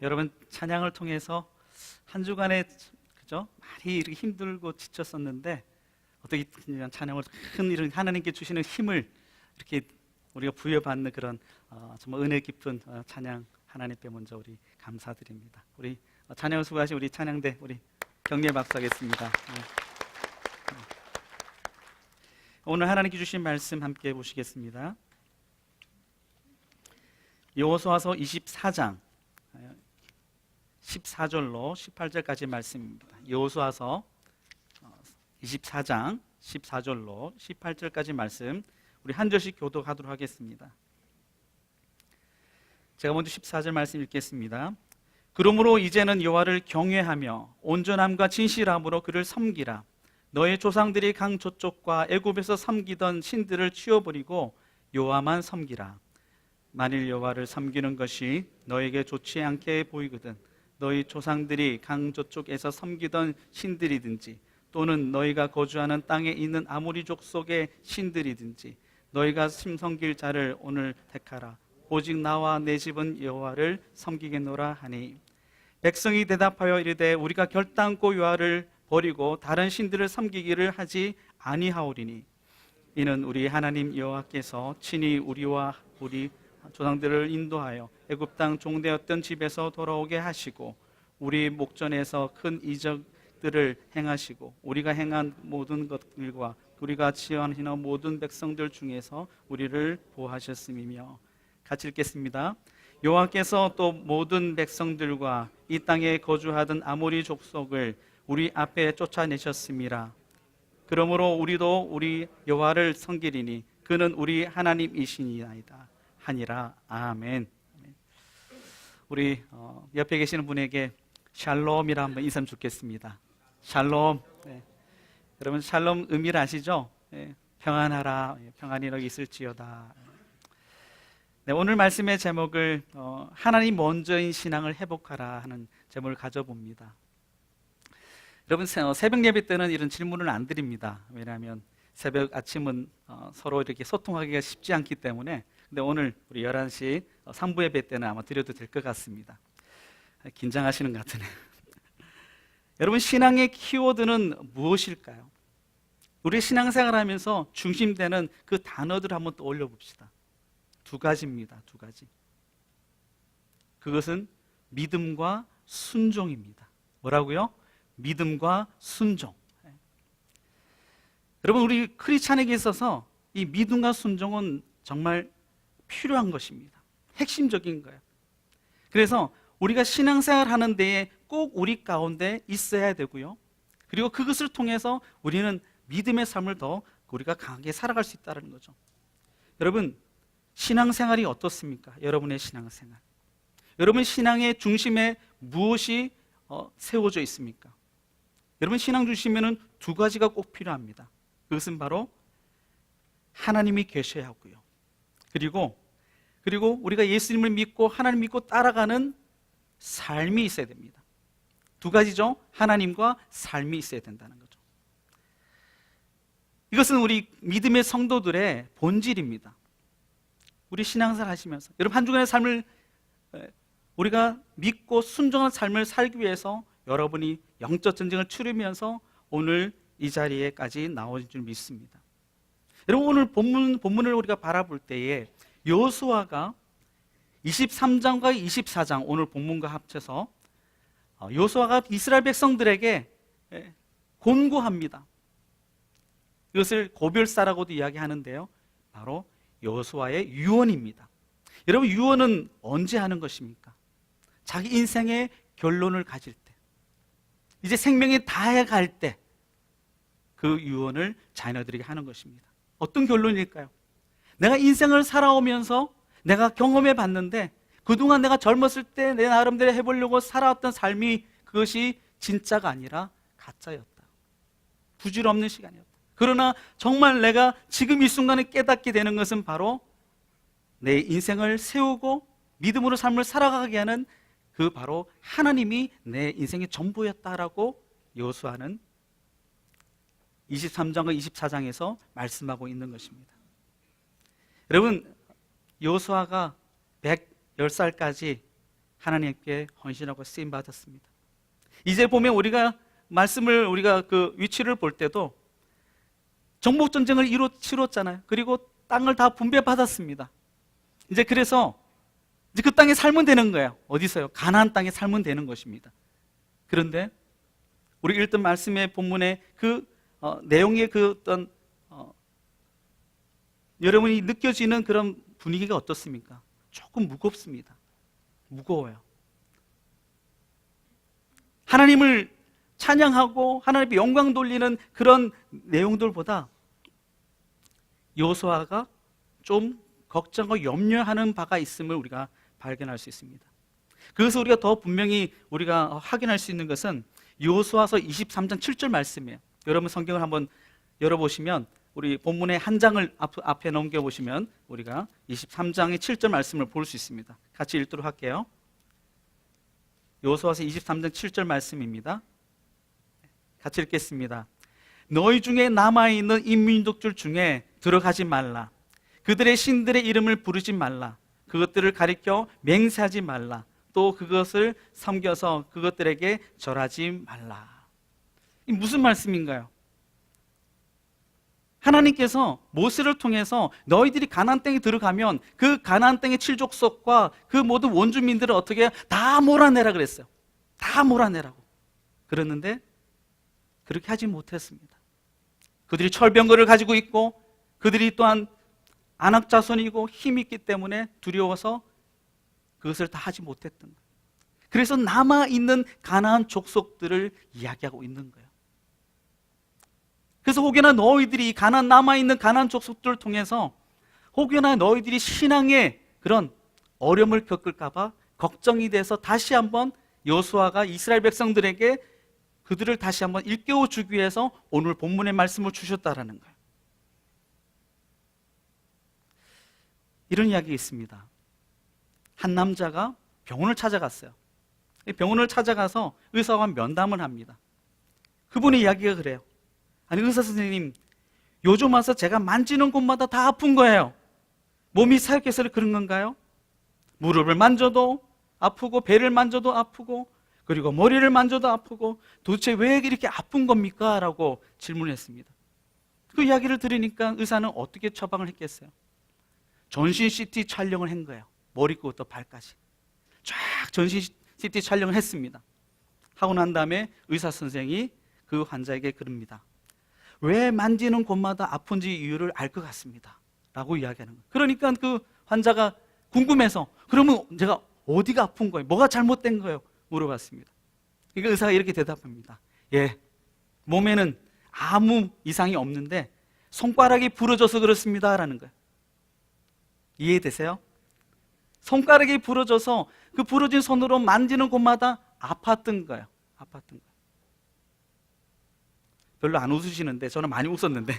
여러분 찬양을 통해서 한 주간에 그죠? 많이 이렇게 힘들고 지쳤었는데 어떻게 그냥 찬양을 큰 이런 하나님께 주시는 힘을 이렇게 우리가 부여받는 그런 정말 은혜 깊은 찬양 하나님께 먼저 우리 감사드립니다. 우리 찬양을 수고하신 우리 찬양대 우리 격려 박수하겠습니다. 네. 오늘 하나님께 주신 말씀 함께 보시겠습니다. 여호수아서 24장 14절로 18절까지 말씀입니다. 여호수아서 24장 14절로 18절까지 말씀 우리 한 절씩 교독하도록 하겠습니다. 제가 먼저 14절 말씀 읽겠습니다. 그러므로 이제는 여호와를 경외하며 온전함과 진실함으로 그를 섬기라. 너의 조상들이 강 저쪽과 애굽에서 섬기던 신들을 치워버리고 여호와만 섬기라. 만일 여호와를 섬기는 것이 너에게 좋지 않게 보이거든 너희 조상들이 강 저쪽에서 섬기던 신들이든지 또는 너희가 거주하는 땅에 있는 아모리 족속의 신들이든지 너희가 섬길 자를 오늘 택하라. 오직 나와 내 집은 여호와를 섬기겠노라 하니 백성이 대답하여 이르되 우리가 결단코 여호와를 버리고 다른 신들을 섬기기를 하지 아니하오리니 이는 우리 하나님 여호와께서 친히 우리와 우리 조상들을 인도하여 애굽 땅 종되었던 집에서 돌아오게 하시고 우리 목전에서 큰 이적들을 행하시고 우리가 행한 모든 것들과 우리가 지원하는 모든 백성들 중에서 우리를 보호하셨음이며. 같이 읽겠습니다. 여호와께서 또 모든 백성들과 이 땅에 거주하던 아모리 족속을 우리 앞에 쫓아내셨음이라. 그러므로 우리도 우리 여호와를 섬기리니 그는 우리 하나님이시니이다 하니라. 아멘. 우리 옆에 계시는 분에게 샬롬이라 한번 인사 주겠습니다. 샬롬. 네. 여러분 샬롬 의미를 아시죠? 네. 평안하라. 평안이 너희 있을지어다. 네, 오늘 말씀의 제목을 하나님 먼저인 신앙을 회복하라 하는 제목을 가져봅니다. 여러분 새벽 예배 때는 이런 질문을 안 드립니다. 왜냐하면 새벽 아침은 서로 이렇게 소통하기가 쉽지 않기 때문에. 근데 오늘 우리 11시 3부 예배 때는 아마 드려도 될 것 같습니다. 긴장하시는 것 같으네요. 여러분 신앙의 키워드는 무엇일까요? 우리 신앙생활 하면서 중심되는 그 단어들을 한번 떠올려 봅시다. 두 가지입니다. 두 가지. 그것은 믿음과 순종입니다. 뭐라고요? 믿음과 순종. 여러분 우리 크리스찬에게 있어서 이 믿음과 순종은 정말 필요한 것입니다. 핵심적인 거예요. 그래서 우리가 신앙생활 하는 데에 꼭 우리 가운데 있어야 되고요. 그리고 그것을 통해서 우리는 믿음의 삶을 더 우리가 강하게 살아갈 수 있다는 거죠. 여러분 신앙생활이 어떻습니까? 여러분의 신앙생활. 여러분 신앙의 중심에 무엇이 세워져 있습니까? 여러분 신앙 중심에는 두 가지가 꼭 필요합니다. 그것은 바로 하나님이 계셔야 하고요. 그리고 우리가 예수님을 믿고 하나님 믿고 따라가는 삶이 있어야 됩니다. 두 가지죠. 하나님과 삶이 있어야 된다는 거죠. 이것은 우리 믿음의 성도들의 본질입니다. 우리 신앙생활 하시면서 여러분 한 주간의 삶을 우리가 믿고 순종한 삶을 살기 위해서 여러분이 영적 전쟁을 치르면서 오늘 이 자리에까지 나오신 줄 믿습니다. 여러분 오늘 본문을 우리가 바라볼 때에 여호수아가 23장과 24장 오늘 본문과 합쳐서 여호수아가 이스라엘 백성들에게 권고합니다. 이것을 고별사라고도 이야기하는데요. 바로 여호수아의 유언입니다. 여러분 유언은 언제 하는 것입니까? 자기 인생의 결론을 가질 때, 이제 생명이 다해갈 때 그 유언을 자녀들에게 하는 것입니다. 어떤 결론일까요? 내가 인생을 살아오면서 내가 경험해 봤는데 그동안 내가 젊었을 때 내 나름대로 해보려고 살아왔던 삶이 그것이 진짜가 아니라 가짜였다. 부질없는 시간이었다. 그러나 정말 내가 지금 이 순간에 깨닫게 되는 것은 바로 내 인생을 세우고 믿음으로 삶을 살아가게 하는 그 바로 하나님이 내 인생의 전부였다라고 여호수아는 23장과 24장에서 말씀하고 있는 것입니다. 여러분 여호수아가 110살까지 하나님께 헌신하고 쓰임 받았습니다. 이제 보면 우리가 말씀을 우리가 그 위치를 볼 때도 정복 전쟁을 치렀잖아요. 그리고 땅을 다 분배받았습니다. 이제 그래서 이제 그 땅에 살면 되는 거예요. 어디서요? 가나안 땅에 살면 되는 것입니다. 그런데 우리 읽던 말씀의 본문의 그 내용의 그 어떤 여러분이 느껴지는 그런 분위기가 어떻습니까? 조금 무겁습니다. 무거워요. 하나님을 찬양하고 하나님께 영광 돌리는 그런 내용들보다 여호수아가 좀 걱정하고 염려하는 바가 있음을 우리가 발견할 수 있습니다. 그것을 우리가 더 분명히 우리가 확인할 수 있는 것은 여호수아서 23장 7절 말씀이에요. 여러분 성경을 한번 열어보시면 우리 본문의 한 장을 앞에 넘겨보시면 우리가 23장의 7절 말씀을 볼 수 있습니다. 같이 읽도록 할게요. 여호수아서 23장 7절 말씀입니다. 같이 읽겠습니다. 너희 중에 남아있는 인민족들 중에 들어가지 말라. 그들의 신들의 이름을 부르지 말라. 그것들을 가리켜 맹세하지 말라. 또 그것을 섬겨서 그것들에게 절하지 말라. 이 무슨 말씀인가요? 하나님께서 모세를 통해서 너희들이 가나안 땅에 들어가면 그 가나안 땅의 칠족속과 그 모든 원주민들을 어떻게 다 몰아내라 그랬어요. 다 몰아내라고. 그랬는데 그렇게 하지 못했습니다. 그들이 철병거를 가지고 있고 그들이 또한 안악 자손이고 힘이 있기 때문에 두려워서 그것을 다 하지 못했던 거예요. 그래서 남아있는 가나안 족속들을 이야기하고 있는 거예요. 그래서 혹여나 너희들이 남아있는 가나안 족속들을 통해서 혹여나 너희들이 신앙의 그런 어려움을 겪을까봐 걱정이 돼서 다시 한번 여호수아가 이스라엘 백성들에게 그들을 다시 한번 일깨워 주기 위해서 오늘 본문의 말씀을 주셨다라는 거예요. 이런 이야기가 있습니다. 한 남자가 병원을 찾아갔어요. 병원을 찾아가서 의사와 면담을 합니다. 그분의 이야기가 그래요. 아니 의사 선생님, 요즘 와서 제가 만지는 곳마다 다 아픈 거예요. 몸이 사역해서 그런 건가요? 무릎을 만져도 아프고 배를 만져도 아프고 그리고 머리를 만져도 아프고 도대체 왜 이렇게 아픈 겁니까? 라고 질문했습니다. 그 이야기를 들으니까 의사는 어떻게 처방을 했겠어요? 전신 CT 촬영을 한 거예요. 머리부터 발까지 쫙 전신 CT 촬영을 했습니다. 하고 난 다음에 의사 선생이 그 환자에게 그럽니다. 왜 만지는 곳마다 아픈지 이유를 알 것 같습니다. 라고 이야기하는 거예요. 그러니까 그 환자가 궁금해서 그러면 제가 어디가 아픈 거예요? 뭐가 잘못된 거예요? 물어봤습니다. 그러니까 의사가 이렇게 대답합니다. 예, 몸에는 아무 이상이 없는데 손가락이 부러져서 그렇습니다. 라는 거예요. 이해되세요? 손가락이 부러져서 그 부러진 손으로 만지는 곳마다 아팠던 거예요. 아팠던 거예요. 별로 안 웃으시는데 저는 많이 웃었는데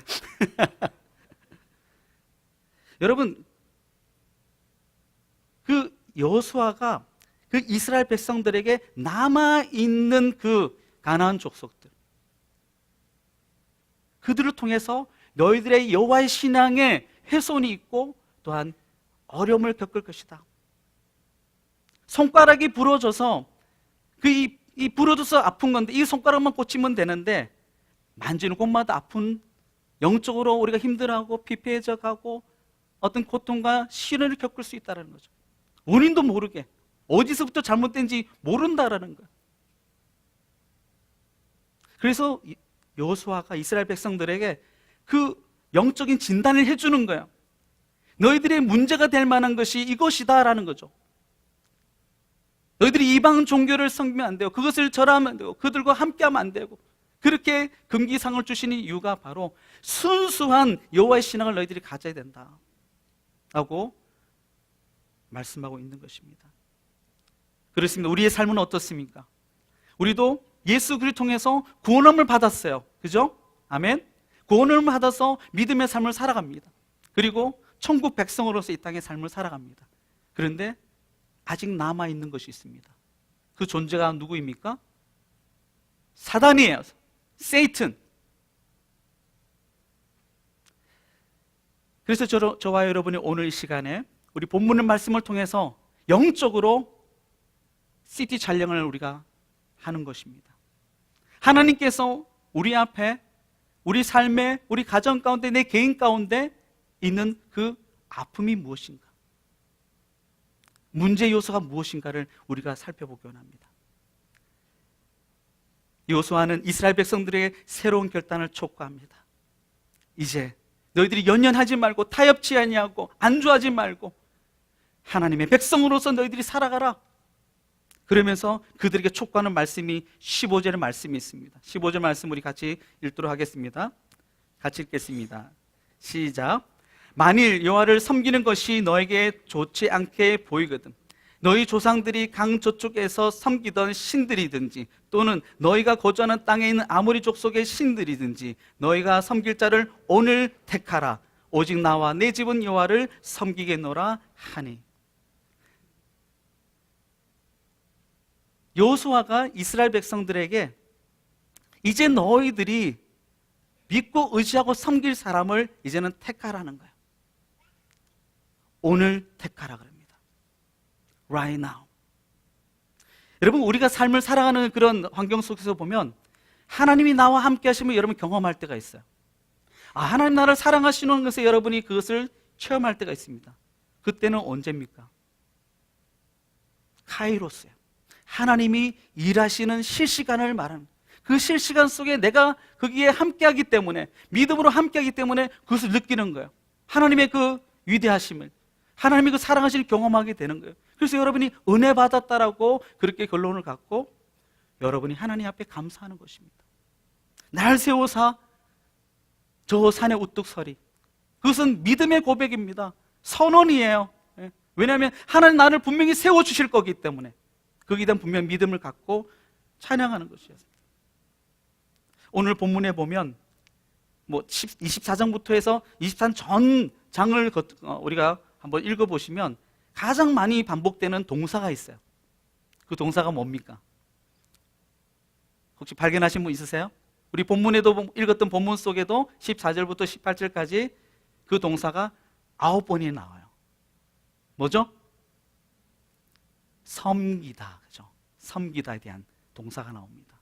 여러분 그 여호수아가 그 이스라엘 백성들에게 남아있는 그 가나안 족속들 그들을 통해서 너희들의 여호와의 신앙에 훼손이 있고 또한 어려움을 겪을 것이다. 손가락이 부러져서 이 부러져서 아픈 건데 이 손가락만 고치면 되는데 만지는 곳마다 아픈 영적으로 우리가 힘들어하고 피폐해져 가고 어떤 고통과 시련을 겪을 수 있다는 거죠. 원인도 모르게 어디서부터 잘못된지 모른다라는 거예요. 그래서 여호수아가 이스라엘 백성들에게 그 영적인 진단을 해주는 거예요. 너희들의 문제가 될 만한 것이 이것이다라는 거죠. 너희들이 이방 종교를 섬기면 안 되고 그것을 절하면 안 되고 그들과 함께하면 안 되고 그렇게 금기상을 주시는 이유가 바로 순수한 여호와의 신앙을 너희들이 가져야 된다 라고 말씀하고 있는 것입니다. 그렇습니다. 우리의 삶은 어떻습니까? 우리도 예수 그리스도를 통해서 구원함을 받았어요. 그죠? 아멘. 구원을 받아서 믿음의 삶을 살아갑니다. 그리고 천국 백성으로서 이 땅의 삶을 살아갑니다. 그런데 아직 남아있는 것이 있습니다. 그 존재가 누구입니까? 사단이에요. 세이튼. 그래서 저와 여러분이 오늘 이 시간에 우리 본문의 말씀을 통해서 영적으로 CT 촬영을 우리가 하는 것입니다. 하나님께서 우리 앞에, 우리 삶에, 우리 가정 가운데, 내 개인 가운데 있는 그 아픔이 무엇인가, 문제 요소가 무엇인가를 우리가 살펴보기 원합니다. 여호수아는 이스라엘 백성들에게 새로운 결단을 촉구합니다. 이제 너희들이 연연하지 말고 타협치 아니하고 안주하지 말고 하나님의 백성으로서 너희들이 살아가라. 그러면서 그들에게 촉구하는 말씀이 15절의 말씀이 있습니다. 15절 말씀 우리 같이 읽도록 하겠습니다. 같이 읽겠습니다. 시작. 만일 여호와를 섬기는 것이 너에게 좋지 않게 보이거든 너희 조상들이 강 저쪽에서 섬기던 신들이든지 또는 너희가 거주하는 땅에 있는 아모리 족속의 신들이든지 너희가 섬길 자를 오늘 택하라. 오직 나와 내 집은 여호와를 섬기겠노라 하니. 여호수아가 이스라엘 백성들에게 이제 너희들이 믿고 의지하고 섬길 사람을 이제는 택하라는 거예요. 오늘 택하라 그럽니다. Right now. 여러분, 우리가 삶을 살아가는 그런 환경 속에서 보면 하나님이 나와 함께 하시면 여러분 경험할 때가 있어요. 하나님 나를 사랑하시는 것에 여러분이 그것을 체험할 때가 있습니다. 그때는 언제입니까? 카이로스예요. 하나님이 일하시는 실시간을 말하는, 그 실시간 속에 내가 거기에 함께하기 때문에, 믿음으로 함께하기 때문에 그것을 느끼는 거예요. 하나님의 그 위대하심을, 하나님의 그 사랑하심을 경험하게 되는 거예요. 그래서 여러분이 은혜 받았다라고 그렇게 결론을 갖고 여러분이 하나님 앞에 감사하는 것입니다. 날 세워사 저 산에 우뚝 서리. 그것은 믿음의 고백입니다. 선언이에요. 왜냐하면 하나님 나를 분명히 세워주실 거기 때문에 거기에 대한 분명 믿음을 갖고 찬양하는 것이었습니다. 오늘 본문에 보면 24장부터 해서 23 전 장을 우리가 한번 읽어보시면 가장 많이 반복되는 동사가 있어요. 그 동사가 뭡니까? 혹시 발견하신 분 있으세요? 우리 본문에도 읽었던 본문 속에도 14절부터 18절까지 그 동사가 9번이 나와요. 뭐죠? 섬기다, 그죠? 섬기다에 대한 동사가 나옵니다.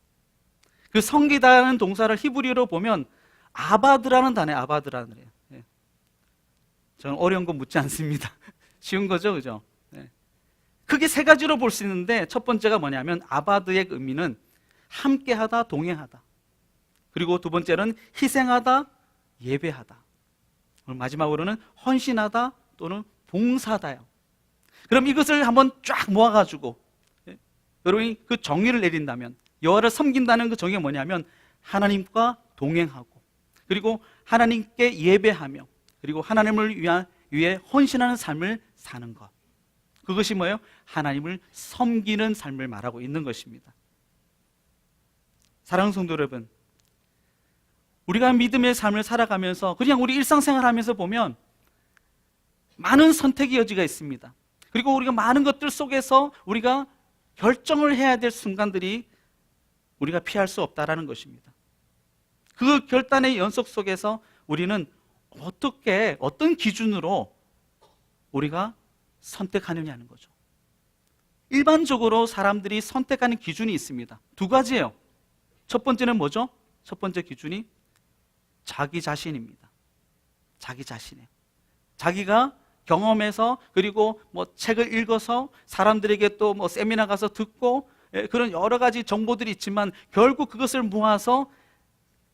그 섬기다라는 동사를 히브리어로 보면 아바드라는 단어예요. 아바드라는 단어예요. 저는 어려운 거 묻지 않습니다. 쉬운 거죠, 그죠? 크게 세 가지로 볼 수 있는데 첫 번째가 뭐냐면 아바드의 의미는 함께하다, 동행하다. 그리고 두 번째는 희생하다, 예배하다. 마지막으로는 헌신하다 또는 봉사다요. 그럼 이것을 한번 쫙 모아가지고 여러분이 그 정의를 내린다면, 여호와를 섬긴다는 그 정의가 뭐냐면 하나님과 동행하고, 그리고 하나님께 예배하며, 그리고 하나님을 위해 헌신하는 삶을 사는 것. 그것이 뭐예요? 하나님을 섬기는 삶을 말하고 있는 것입니다. 사랑하는 성도 여러분, 우리가 믿음의 삶을 살아가면서 그냥 우리 일상생활 하면서 보면 많은 선택의 여지가 있습니다. 그리고 우리가 많은 것들 속에서 우리가 결정을 해야 될 순간들이 우리가 피할 수 없다라는 것입니다. 그 결단의 연속 속에서 우리는 어떤 기준으로 우리가 선택하느냐는 거죠. 일반적으로 사람들이 선택하는 기준이 있습니다. 두 가지예요. 첫 번째는 뭐죠? 첫 번째 기준이 자기 자신입니다. 자기 자신이에요. 자기가 경험해서, 그리고 책을 읽어서, 사람들에게 또 세미나 가서 듣고, 그런 여러 가지 정보들이 있지만 결국 그것을 모아서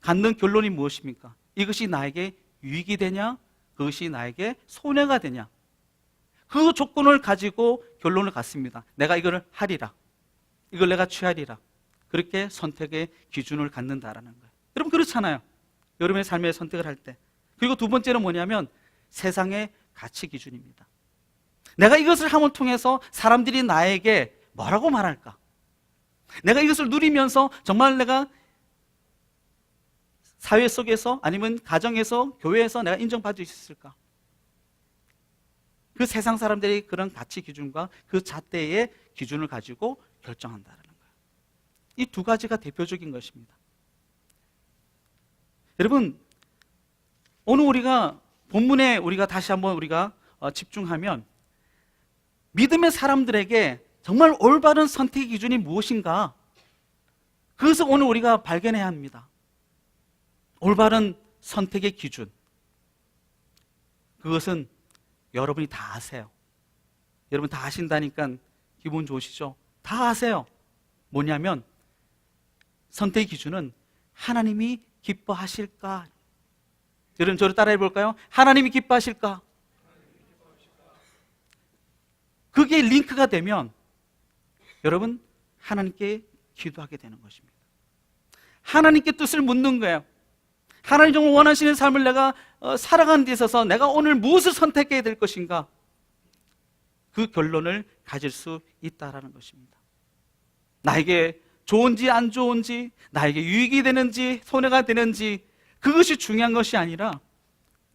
갖는 결론이 무엇입니까? 이것이 나에게 유익이 되냐? 그것이 나에게 손해가 되냐? 그 조건을 가지고 결론을 갖습니다. 내가 이걸 하리라, 이걸 내가 취하리라. 그렇게 선택의 기준을 갖는다라는 거예요. 여러분 그렇잖아요. 여러분의 삶의 선택을 할 때. 그리고 두 번째는 뭐냐면 세상의 가치 기준입니다. 내가 이것을 함을 통해서 사람들이 나에게 뭐라고 말할까? 내가 이것을 누리면서 정말 내가 사회 속에서, 아니면 가정에서, 교회에서 내가 인정받을 수 있을까? 그 세상 사람들이 그런 가치 기준과 그 잣대의 기준을 가지고 결정한다는 거예요. 이 두 가지가 대표적인 것입니다. 여러분, 오늘 우리가 본문에 우리가 다시 한번 우리가 집중하면 믿음의 사람들에게 정말 올바른 선택의 기준이 무엇인가? 그것을 오늘 우리가 발견해야 합니다. 올바른 선택의 기준. 그것은 여러분이 다 아세요. 여러분 다 아신다니까 기분 좋으시죠? 다 아세요. 뭐냐면 선택의 기준은 하나님이 기뻐하실까? 여러분 저를 따라해 볼까요? 하나님이 기뻐하실까? 그게 링크가 되면 여러분 하나님께 기도하게 되는 것입니다. 하나님께 뜻을 묻는 거예요. 하나님 정말 원하시는 삶을 내가 살아가는 데 있어서 내가 오늘 무엇을 선택해야 될 것인가? 그 결론을 가질 수 있다라는 것입니다. 나에게 좋은지 안 좋은지, 나에게 유익이 되는지 손해가 되는지 그것이 중요한 것이 아니라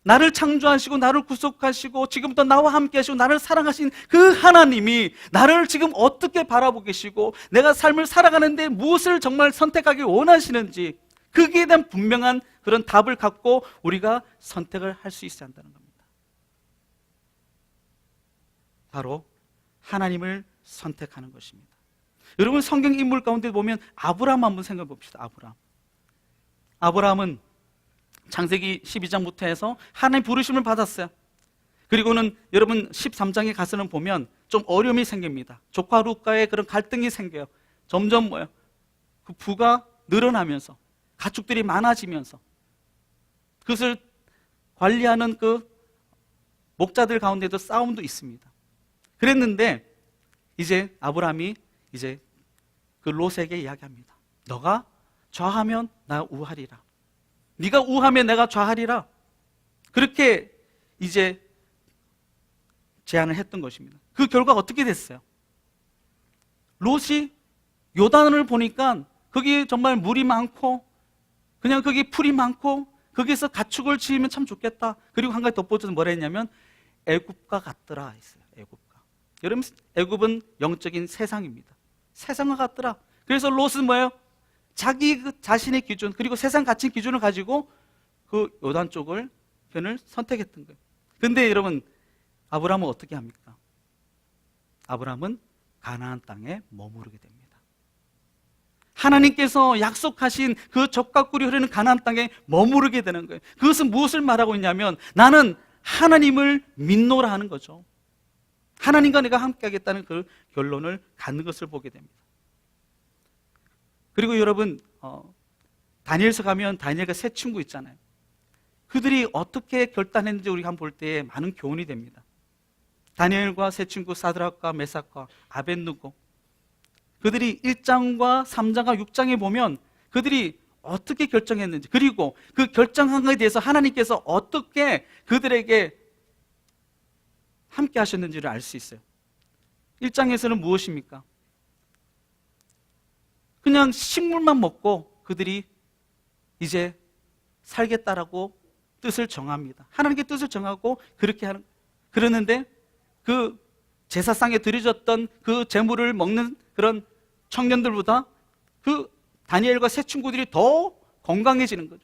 나를 창조하시고 나를 구속하시고 지금부터 나와 함께 하시고 나를 사랑하신 그 하나님이 나를 지금 어떻게 바라보고 계시고 내가 삶을 살아가는데 무엇을 정말 선택하기 원하시는지 거기에 대한 분명한 그런 답을 갖고 우리가 선택을 할 수 있어야 한다는 겁니다. 바로 하나님을 선택하는 것입니다. 여러분 성경 인물 가운데 보면 아브라함 한번 생각해 봅시다. 아브라함은 창세기 12장부터 해서 하나님 부르심을 받았어요. 그리고는 여러분 13장에 가서는 보면 좀 어려움이 생깁니다. 조카 룻과의 그런 갈등이 생겨요. 점점 그 부가 늘어나면서 가축들이 많아지면서 그것을 관리하는 그 목자들 가운데도 싸움도 있습니다. 그랬는데 이제 아브라함이 이제 그 롯에게 이야기합니다. 너가 좌하면 나 우하리라. 네가 우하면 내가 좌하리라. 그렇게 이제 제안을 했던 것입니다. 그 결과가 어떻게 됐어요? 롯이 요단을 보니까 거기 정말 물이 많고 그냥 거기 풀이 많고 거기서 가축을 지으면 참 좋겠다. 그리고 한 가지 덧붙여서 뭐라 했냐면 애굽과 같더라 했어요. 애굽과. 여러분 애굽은 영적인 세상입니다. 세상과 같더라. 그래서 롯은 뭐예요? 자기 자신의 기준 그리고 세상 가치 기준을 가지고 그 요단 쪽을 편을 선택했던 거예요. 근데 여러분 아브라함은 어떻게 합니까? 아브라함은 가나안 땅에 머무르게 됩니다. 하나님께서 약속하신 그 젖과 꿀이 흐르는 가나안 땅에 머무르게 되는 거예요. 그것은 무엇을 말하고 있냐면 나는 하나님을 믿노라 하는 거죠. 하나님과 내가 함께 하겠다는 그 결론을 갖는 것을 보게 됩니다. 그리고 여러분 다니엘서 가면 다니엘과 세 친구 있잖아요. 그들이 어떻게 결단했는지 우리가 한번 볼 때 많은 교훈이 됩니다. 다니엘과 세 친구 사드락과 메삭과 아벳느고 그들이 1장과 3장과 6장에 보면 그들이 어떻게 결정했는지 그리고 그 결정한 것에 대해서 하나님께서 어떻게 그들에게 함께 하셨는지를 알 수 있어요. 1장에서는 무엇입니까? 그냥 식물만 먹고 그들이 이제 살겠다라고 뜻을 정합니다. 하나님께 뜻을 정하고 그러는데 그 제사상에 드려졌던 그 제물을 먹는 그런 청년들보다 그 다니엘과 세 친구들이 더 건강해지는 거죠.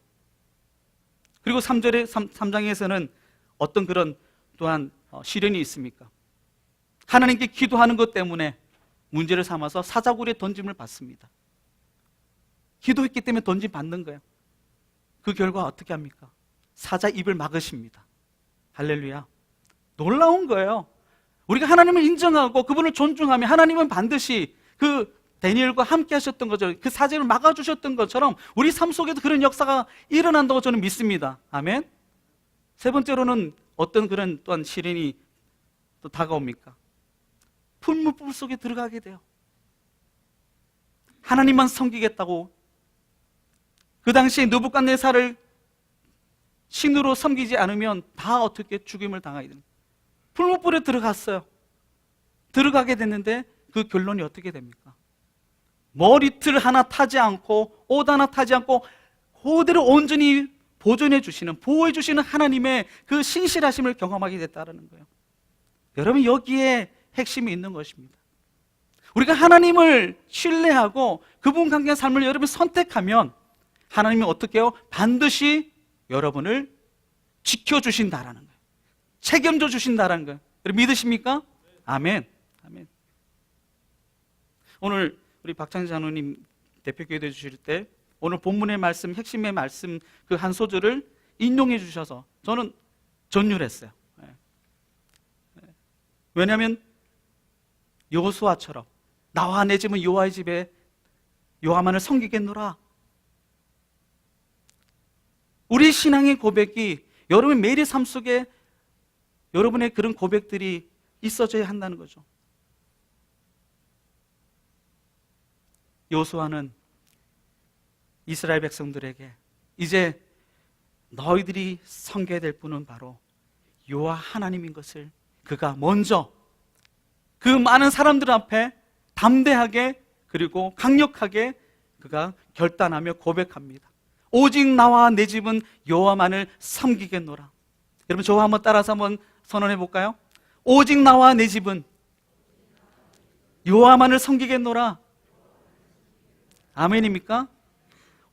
그리고 3장에서는 어떤 그런 또한 시련이 있습니까? 하나님께 기도하는 것 때문에 문제를 삼아서 사자굴에 던짐을 받습니다. 기도했기 때문에 던짐 받는 거예요. 그 결과 어떻게 합니까? 사자 입을 막으십니다. 할렐루야. 놀라운 거예요. 우리가 하나님을 인정하고 그분을 존중하며 하나님은 반드시 그 다니엘과 함께 하셨던 거죠. 그 사자를 막아주셨던 것처럼 우리 삶 속에도 그런 역사가 일어난다고 저는 믿습니다. 아멘. 세 번째로는 어떤 그런 또한 시련이 또 다가옵니까? 풀무불 속에 들어가게 돼요. 하나님만 섬기겠다고 그 당시에 느부갓네살을 신으로 섬기지 않으면 다 어떻게 죽임을 당하게 됩니다. 풀무불에 들어갔어요. 들어가게 됐는데 그 결론이 어떻게 됩니까? 머리틀 하나 타지 않고 옷 하나 타지 않고 그대로 온전히 보존해 주시는 보호해 주시는 하나님의 그 신실하심을 경험하게 됐다는 거예요. 여러분 여기에 핵심이 있는 것입니다. 우리가 하나님을 신뢰하고 그분 관계의 삶을 여러분 선택하면 하나님이 어떻게 해요? 반드시 여러분을 지켜주신다라는 거예요. 책임져 주신다라는 거예요. 여러분 믿으십니까? 아멘. 아멘. 오늘 우리 박창진 장로님 대표기도 해주실 때 오늘 본문의 말씀, 핵심의 말씀 그 한 소절을 인용해 주셔서 저는 전율했어요. 왜냐하면 여호수아처럼 나와 내 집은 여호와의 집에 여호와만을 섬기겠노라. 우리 신앙의 고백이 여러분 매일의 삶 속에 여러분의 그런 고백들이 있어져야 한다는 거죠. 여호수아는 이스라엘 백성들에게 이제 너희들이 섬겨야 될 분은 바로 여호와 하나님인 것을 그가 먼저 그 많은 사람들 앞에 담대하게 그리고 강력하게 그가 결단하며 고백합니다. 오직 나와 내 집은 여호와만을 섬기겠노라. 여러분 저와 한번 따라서 한번 선언해 볼까요? 오직 나와 내 집은 여호와만을 섬기겠노라. 아멘입니까?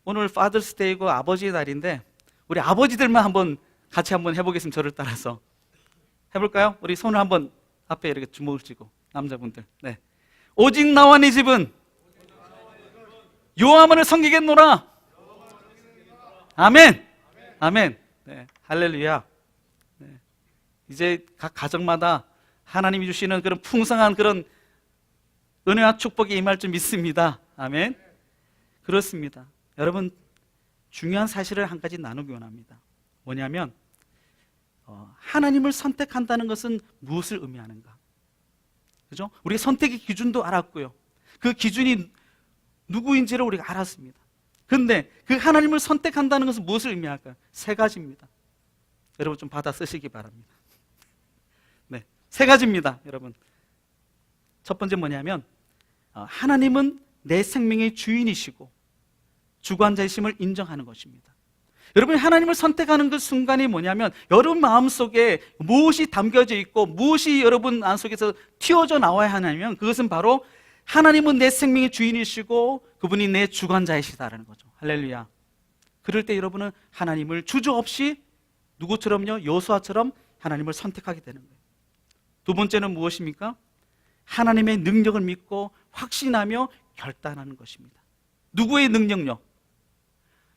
오늘 파더스 데이고 아버지의 날인데 우리 아버지들만 한번 같이 한번 해보겠습니다. 저를 따라서 해볼까요? 우리 손을 한번 앞에 이렇게 주먹을 쥐고 남자분들. 네. 오직 나와 네 집은 여호와만을 섬기겠노라. 아멘. 아멘. 네. 할렐루야. 네. 이제 각 가정마다 하나님이 주시는 그런 풍성한 그런 은혜와 축복이 임할 줄 믿습니다. 아멘. 그렇습니다. 여러분 중요한 사실을 한 가지 나누기 원합니다. 뭐냐면 하나님을 선택한다는 것은 무엇을 의미하는가? 그죠? 우리 선택의 기준도 알았고요. 그 기준이 누구인지를 우리가 알았습니다. 그런데 그 하나님을 선택한다는 것은 무엇을 의미할까요? 세 가지입니다. 여러분 좀 받아 쓰시기 바랍니다. 네, 세 가지입니다. 여러분 첫 번째 뭐냐면 하나님은 내 생명의 주인이시고 주관자이심을 인정하는 것입니다. 여러분 하나님을 선택하는 그 순간이 뭐냐면 여러분 마음속에 무엇이 담겨져 있고 무엇이 여러분 안속에서 튀어져 나와야 하냐면 그것은 바로 하나님은 내 생명의 주인이시고 그분이 내 주관자이시다라는 거죠. 할렐루야. 그럴 때 여러분은 하나님을 주저없이 누구처럼요? 여호수아처럼 하나님을 선택하게 되는 거예요. 두 번째는 무엇입니까? 하나님의 능력을 믿고 확신하며 결단하는 것입니다. 누구의 능력요?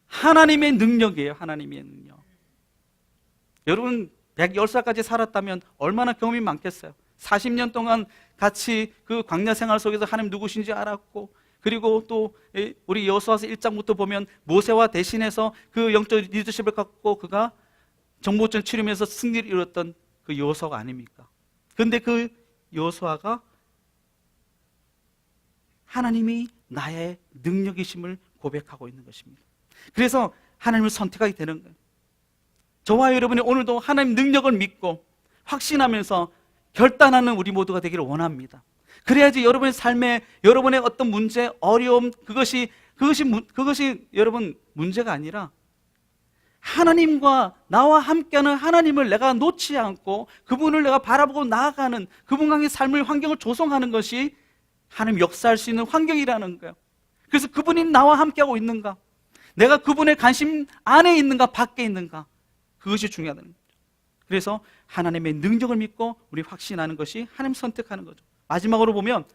하나님의 능력이에요. 하나님의 능력. 여러분 110살까지 살았다면 얼마나 경험이 많겠어요. 40년 동안 같이 그 광야 생활 속에서 하나님 누구신지 알았고 그리고 또 우리 여호수아서 1장부터 보면 모세와 대신해서 그 영적 리더십을 갖고 그가 정보전 치르면서 승리를 이뤘던 그 여호수아가 아닙니까? 그런데 그 여호수아가 하나님이 나의 능력이심을 고백하고 있는 것입니다. 그래서 하나님을 선택하게 되는 거예요. 저와 여러분이 오늘도 하나님 능력을 믿고 확신하면서 결단하는 우리 모두가 되기를 원합니다. 그래야지 여러분의 삶에 여러분의 어떤 문제, 어려움 그것이 여러분 문제가 아니라 하나님과 나와 함께하는 하나님을 내가 놓지 않고 그분을 내가 바라보고 나아가는 그분과의 삶을 환경을 조성하는 것이 하나님 역사할 수 있는 환경이라는 거예요. 그래서 그분이 나와 함께하고 있는가? 내가 그분의 관심 안에 있는가 밖에 있는가? 그것이 중요하다는 거죠. 그래서 하나님의 능력을 믿고 우리 확신하는 것이 하나님 선택하는 거죠. 마지막으로 보면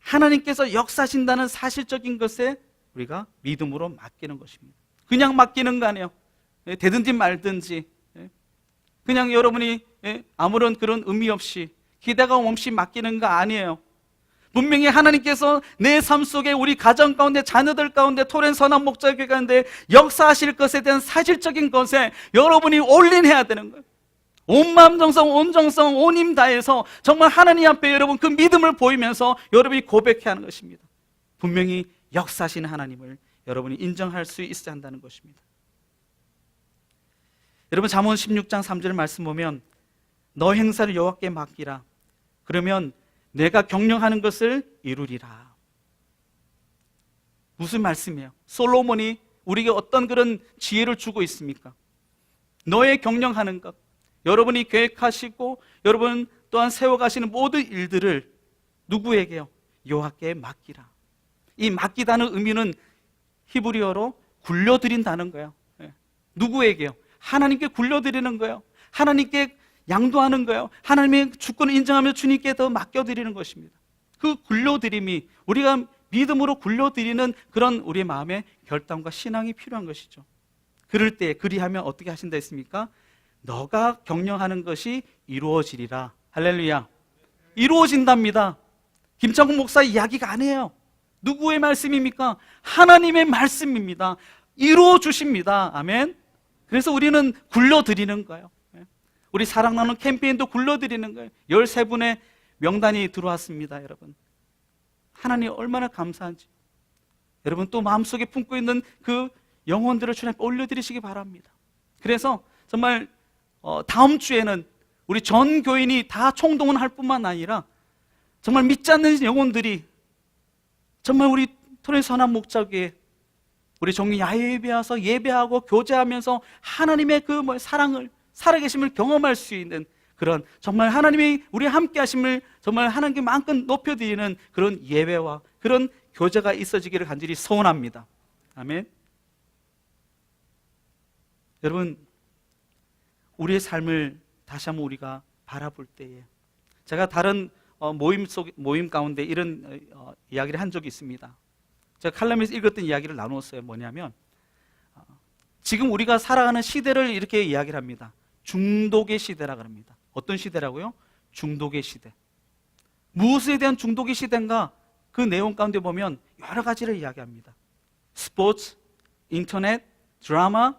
하나님께서 역사하신다는 사실적인 것에 우리가 믿음으로 맡기는 것입니다. 그냥 맡기는 거 아니에요. 되든지 말든지 그냥 여러분이 아무런 그런 의미 없이 기대감 없이 맡기는 거 아니에요. 분명히 하나님께서 내 삶 속에 우리 가정 가운데 자녀들 가운데 토렌 선한 목자교회 가운데 역사하실 것에 대한 사실적인 것에 여러분이 올인해야 되는 거예요. 온 마음 정성 온 정성 온 힘 다해서 정말 하나님 앞에 여러분 그 믿음을 보이면서 여러분이 고백해야 하는 것입니다. 분명히 역사하시는 하나님을 여러분이 인정할 수 있어야 한다는 것입니다. 여러분 잠언 16장 3절 말씀 보면 너 행사를 여호와께 맡기라. 그러면 내가 경영하는 것을 이루리라. 무슨 말씀이에요? 솔로몬이 우리에게 어떤 그런 지혜를 주고 있습니까? 너의 경영하는 것, 여러분이 계획하시고 여러분 또한 세워가시는 모든 일들을 누구에게요? 여호와께 맡기라. 이 맡기다는 의미는 히브리어로 굴려드린다는 거예요. 누구에게요? 하나님께 굴려드리는 거예요. 하나님께 양도하는 거예요. 하나님의 주권을 인정하며 주님께 더 맡겨드리는 것입니다. 그 굴려드림이, 우리가 믿음으로 굴려드리는 그런 우리의 마음의 결단과 신앙이 필요한 것이죠. 그럴 때 그리하면 어떻게 하신다 했습니까? 너가 경영하는 것이 이루어지리라. 할렐루야. 이루어진답니다. 김창국 목사 이야기가 아니에요. 누구의 말씀입니까? 하나님의 말씀입니다. 이루어 주십니다. 아멘. 그래서 우리는 굴려드리는 거예요. 우리 사랑 나누는 캠페인도 굴려드리는 거예요. 13분의 명단이 들어왔습니다. 여러분, 하나님 얼마나 감사한지, 여러분 또 마음속에 품고 있는 그 영혼들을 주님 앞에 올려드리시기 바랍니다. 그래서 정말 다음 주에는 우리 전 교인이 다 총동원 할 뿐만 아니라 정말 믿지 않는 영혼들이 정말 우리 토요일 선한 목자교회 우리 종리 야외 예배 와서 예배하고 교제하면서 하나님의 그 사랑을, 살아계심을 경험할 수 있는 그런, 정말 하나님이 우리 함께 하심을 정말 하나님께 마음껏 높여드리는 그런 예배와 그런 교제가 있어지기를 간절히 소원합니다. 아멘. 여러분, 우리의 삶을 다시 한번 우리가 바라볼 때에, 제가 다른 모임 가운데 이런 이야기를 한 적이 있습니다. 제가 칼럼에서 읽었던 이야기를 나누었어요. 뭐냐면 지금 우리가 살아가는 시대를 이렇게 이야기를 합니다. 중독의 시대라고 합니다. 어떤 시대라고요? 중독의 시대. 무엇에 대한 중독의 시대인가? 그 내용 가운데 보면 여러 가지를 이야기합니다. 스포츠, 인터넷, 드라마,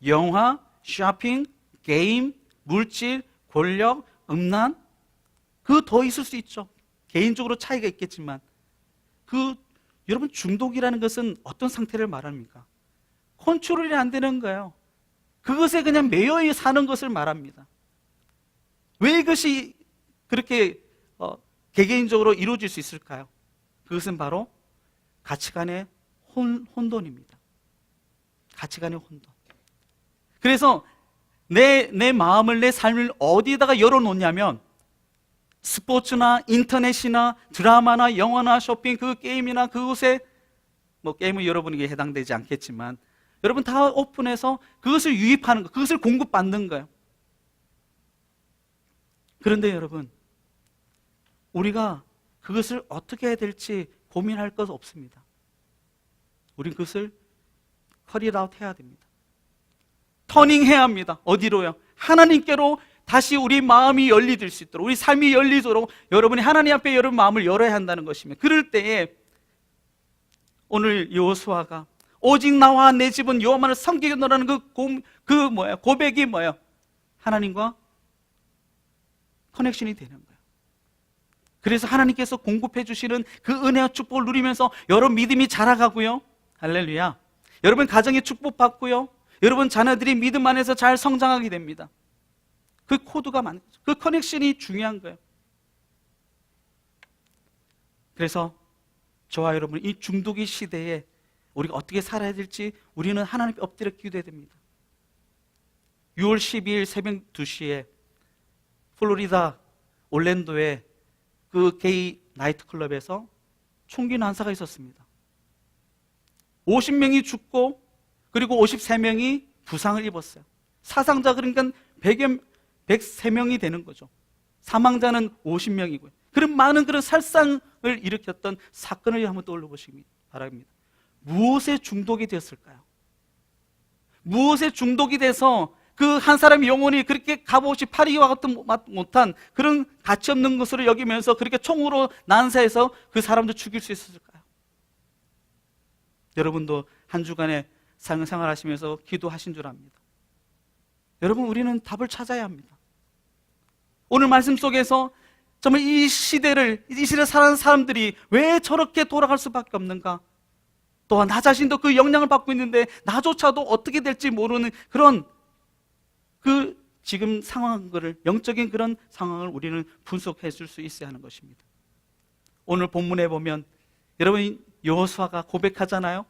영화, 쇼핑, 게임, 물질, 권력, 음란, 그 더 있을 수 있죠. 개인적으로 차이가 있겠지만 여러분, 중독이라는 것은 어떤 상태를 말합니까? 컨트롤이 안 되는 거예요. 그것에 그냥 매여 사는 것을 말합니다. 왜 이것이 그렇게 개개인적으로 이루어질 수 있을까요? 그것은 바로 가치관의 혼돈입니다. 가치관의 혼돈. 그래서 내 마음을, 내 삶을 어디에다가 열어놓냐면 스포츠나 인터넷이나 드라마나 영화나 쇼핑, 그 게임이나 그곳에, 게임은 여러분에게 해당되지 않겠지만 여러분 다 오픈해서 그것을 유입하는 거, 그것을 공급받는 거예요. 그런데 여러분, 우리가 그것을 어떻게 해야 될지 고민할 것 없습니다. 우린 그것을 cut it out 해야 됩니다. 터닝해야 합니다. 어디로요? 하나님께로 다시 우리 마음이 열리질 수 있도록, 우리 삶이 열리도록 여러분이 하나님 앞에 여러분 마음을 열어야 한다는 것이며, 그럴 때에 오늘 여호수아가 오직 나와 내 집은 여호와만을 섬기겠노라는 고백이 뭐예요? 하나님과 커넥션이 되는 거예요. 그래서 하나님께서 공급해 주시는 그 은혜와 축복을 누리면서 여러분 믿음이 자라가고요. 할렐루야. 여러분 가정에 축복받고요. 여러분 자녀들이 믿음 안에서 잘 성장하게 됩니다. 그 코드가 많은 거죠. 그 커넥션이 중요한 거예요. 그래서 저와 여러분, 이 중독의 시대에 우리가 어떻게 살아야 될지 우리는 하나님 앞에 엎드려 기도해야 됩니다. 6월 12일 새벽 2시에 플로리다 올랜도의 그 게이 나이트클럽에서 총기 난사가 있었습니다. 50명이 죽고 그리고 53명이 부상을 입었어요. 사상자 그러니까 103명이 되는 거죠. 사망자는 50명이고요. 그런 많은 그런 살상을 일으켰던 사건을 한번 떠올려 보시기 바랍니다. 무엇에 중독이 되었을까요? 무엇에 중독이 돼서 그 한 사람의 영혼이 그렇게 값없이 파리와 같은 못한 그런 가치 없는 것으로 여기면서 그렇게 총으로 난사해서 그 사람도 죽일 수 있었을까요? 여러분도 한 주간의 생활하시면서 기도하신 줄 압니다. 여러분, 우리는 답을 찾아야 합니다. 오늘 말씀 속에서 정말 이 시대에 살아가는 사람들이 왜 저렇게 돌아갈 수밖에 없는가? 또한 나 자신도 그 영향을 받고 있는데 나조차도 어떻게 될지 모르는 그런 지금 상황을, 영적인 그런 상황을 우리는 분석해 줄 수 있어야 하는 것입니다. 오늘 본문에 보면 여러분 여호수아가 고백하잖아요.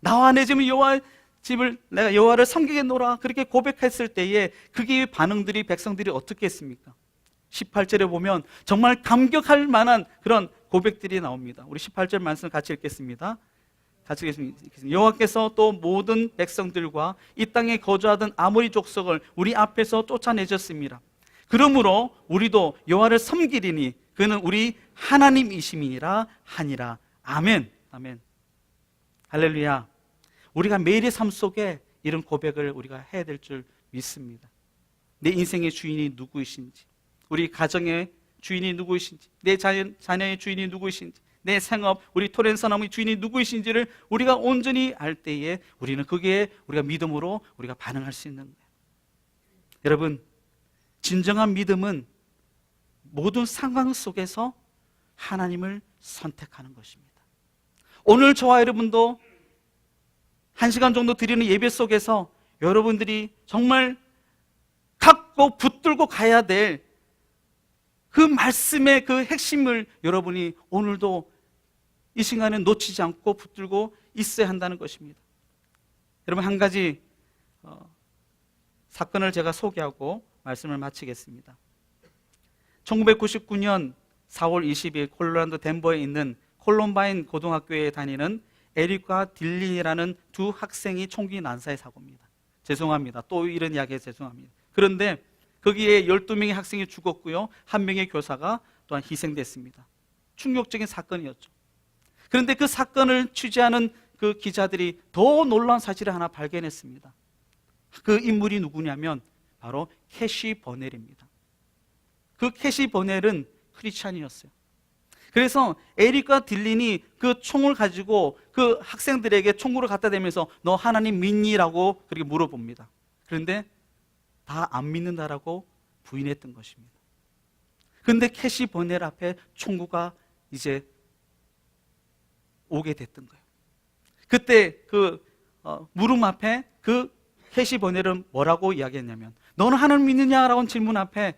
나와 내 집은 여호와 집을 내가 여호와를 섬기겠노라, 그렇게 고백했을 때에 그게 반응들이, 백성들이 어떻게 했습니까? 18절에 보면 정말 감격할 만한 그런 고백들이 나옵니다. 우리 18절 말씀 같이 읽겠습니다. 같이 읽겠습니다. 여호와께서 또 모든 백성들과 이 땅에 거주하던 아모리 족속을 우리 앞에서 쫓아내셨습니다. 그러므로 우리도 여호와를 섬기리니 그는 우리 하나님이심이니라 하니라. 아멘. 아멘. 할렐루야. 우리가 매일의 삶 속에 이런 고백을 우리가 해야 될 줄 믿습니다. 내 인생의 주인이 누구이신지, 우리 가정의 주인이 누구이신지, 내 자녀의 주인이 누구이신지, 내 생업, 우리 토렌서나무의 주인이 누구이신지를 우리가 온전히 알 때에 우리는 거기에 우리가 믿음으로 우리가 반응할 수 있는 거예요. 여러분, 진정한 믿음은 모든 상황 속에서 하나님을 선택하는 것입니다. 오늘 저와 여러분도 1시간 정도 드리는 예배 속에서 여러분들이 정말 갖고 붙들고 가야 될 그 말씀의 그 핵심을 여러분이 오늘도 이 시간에 놓치지 않고 붙들고 있어야 한다는 것입니다. 여러분, 한 가지 사건을 제가 소개하고 말씀을 마치겠습니다. 1999년 4월 20일 콜로라도 덴버에 있는 콜럼바인 고등학교에 다니는 에릭과 딜린이라는 두 학생이 총기 난사의 사고입니다. 죄송합니다. 또 이런 이야기에 죄송합니다. 그런데 거기에 12명의 학생이 죽었고요, 1명의 교사가 또한 희생됐습니다. 충격적인 사건이었죠. 그런데 그 사건을 취재하는 그 기자들이 더 놀라운 사실을 하나 발견했습니다. 그 인물이 누구냐면 바로 캐시 버넬입니다. 그 캐시 버넬은 크리스찬이었어요. 그래서 에릭과 딜린이 그 총을 가지고 그 학생들에게 총구를 갖다 대면서 너 하나님 믿니? 라고 그렇게 물어봅니다. 그런데 다 안 믿는다라고 부인했던 것입니다. 그런데 캐시 버넬 앞에 총구가 이제 오게 됐던 거예요. 그때 그 물음 앞에 그 캐시 버넬은 뭐라고 이야기했냐면, 너는 하나님 믿느냐라고 질문 앞에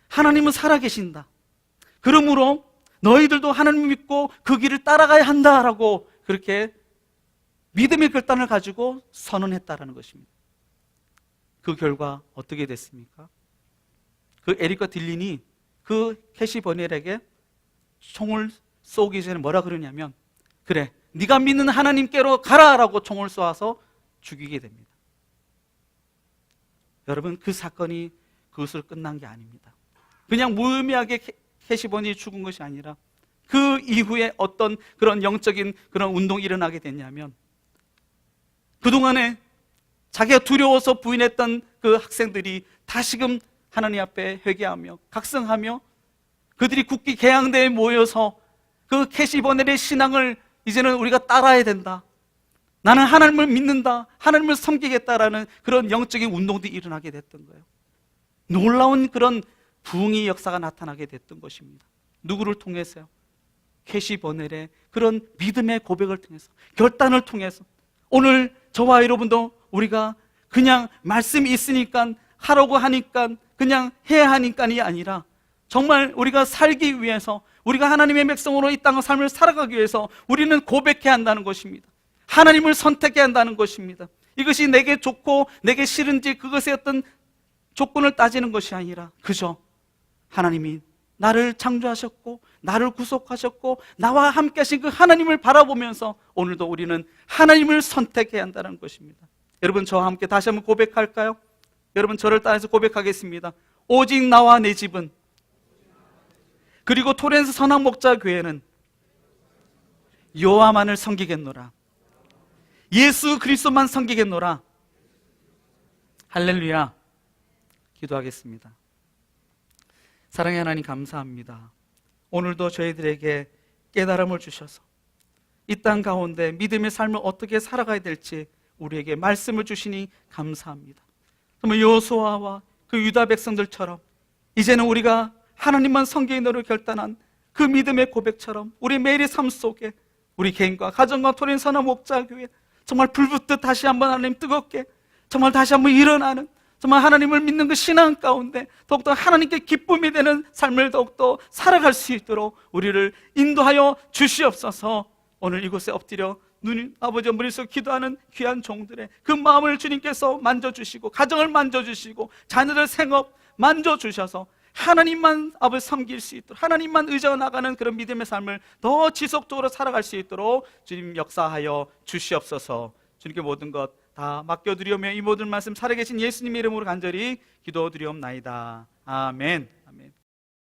하나님은 살아계신다, 그러므로 너희들도 하나님 믿고 그 길을 따라가야 한다라고 그렇게 믿음의 결단을 가지고 선언했다라는 것입니다. 그 결과 어떻게 됐습니까? 그 에릭과 딜린이 그 캐시 버넬에게 총을 쏘기 전에 뭐라 그러냐면, 그래, 네가 믿는 하나님께로 가라라고 총을 쏘아서 죽이게 됩니다. 여러분, 그 사건이 그것으로 끝난 게 아닙니다. 그냥 무의미하게 캐시 버넬이 죽은 것이 아니라 그 이후에 어떤 그런 영적인 그런 운동이 일어나게 됐냐면, 그동안에 자기가 두려워서 부인했던 그 학생들이 다시금 하나님 앞에 회개하며 각성하며 그들이 국기 개항대에 모여서 그 캐시 버넬의 신앙을 이제는 우리가 따라야 된다, 나는 하나님을 믿는다, 하나님을 섬기겠다라는 그런 영적인 운동들이 일어나게 됐던 거예요. 놀라운 그런 부흥의 역사가 나타나게 됐던 것입니다. 누구를 통해서요? 캐시 버넬의 그런 믿음의 고백을 통해서, 결단을 통해서. 오늘 저와 여러분도 우리가 그냥 말씀이 있으니까 하라고 하니까 그냥 해야 하니까이 아니라 정말 우리가 살기 위해서, 우리가 하나님의 백성으로 이 땅의 삶을 살아가기 위해서 우리는 고백해야 한다는 것입니다. 하나님을 선택해야 한다는 것입니다. 이것이 내게 좋고 내게 싫은지 그것의 어떤 조건을 따지는 것이 아니라 그저 하나님이 나를 창조하셨고 나를 구속하셨고 나와 함께 하신 그 하나님을 바라보면서 오늘도 우리는 하나님을 선택해야 한다는 것입니다. 여러분, 저와 함께 다시 한번 고백할까요? 여러분, 저를 따라서 고백하겠습니다. 오직 나와 내 집은, 그리고 토렌스 선악목자교회는 여호와만을 섬기겠노라. 예수 그리스도만 섬기겠노라. 할렐루야. 기도하겠습니다. 사랑의 하나님, 감사합니다. 오늘도 저희들에게 깨달음을 주셔서 이 땅 가운데 믿음의 삶을 어떻게 살아가야 될지 우리에게 말씀을 주시니 감사합니다. 정말 여호수아와 그 유다 백성들처럼 이제는 우리가 하나님만 섬기기로 결단한 그 믿음의 고백처럼 우리 매일의 삶 속에 우리 개인과 가정과 토린 선화 목자교회 정말 불붙듯 다시 한번 하나님 뜨겁게 정말 다시 한번 일어나는, 정말 하나님을 믿는 그 신앙 가운데 더욱더 하나님께 기쁨이 되는 삶을 더욱더 살아갈 수 있도록 우리를 인도하여 주시옵소서. 오늘 이곳에 엎드려 아버지 머릿속에 기도하는 귀한 종들의 그 마음을 주님께서 만져주시고 가정을 만져주시고 자녀들 생업 만져주셔서 하나님만 아버지 섬길 수 있도록, 하나님만 의지하고 나가는 그런 믿음의 삶을 더 지속적으로 살아갈 수 있도록 주님 역사하여 주시옵소서. 주님께 모든 것 다 맡겨드리오며 이 모든 말씀 살아계신 예수님의 이름으로 간절히 기도드리옵나이다. 아멘. 아멘.